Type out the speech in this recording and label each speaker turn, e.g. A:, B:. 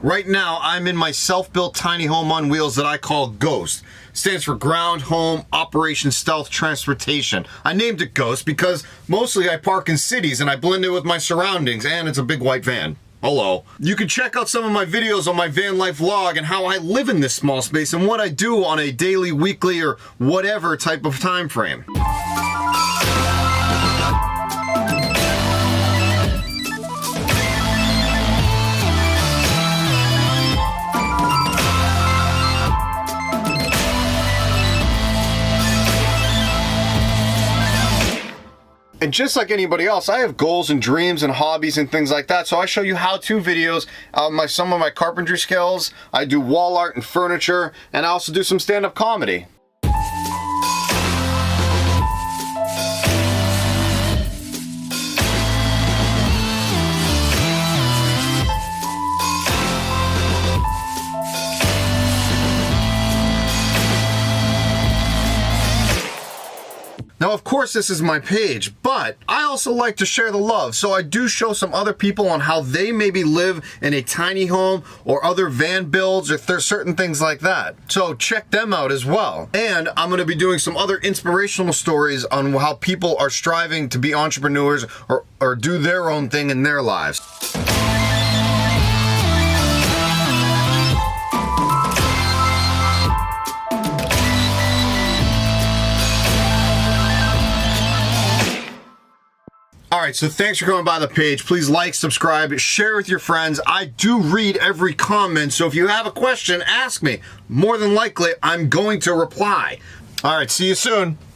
A: Right now, I'm in my self-built tiny home on wheels that I call GHOST. Stands for Ground Home Operation Stealth Transportation. I named it GHOST because mostly I park in cities and I blend in with my surroundings, and it's a big white van. Hello. You can check out some of my videos on my VanLife vlog and how I live in this small space and what I do on a daily, weekly, or whatever type of time frame. And just like anybody else, I have goals and dreams and hobbies and things like that. So I show you how-to videos of some of my carpentry skills. I do wall art and furniture, and I also do some stand-up comedy. Now, of course, this is my page, but I also like to share the love. So I do show some other people on how they maybe live in a tiny home or other van builds, or if there's certain things like that. So check them out as well. And I'm going to be doing some other inspirational stories on how people are striving to be entrepreneurs or do their own thing in their lives. Alright, so thanks for coming by the page. Please like, subscribe, share with your friends. I do read every comment, so if you have a question, ask me. More than likely, I'm going to reply. Alright, see you soon.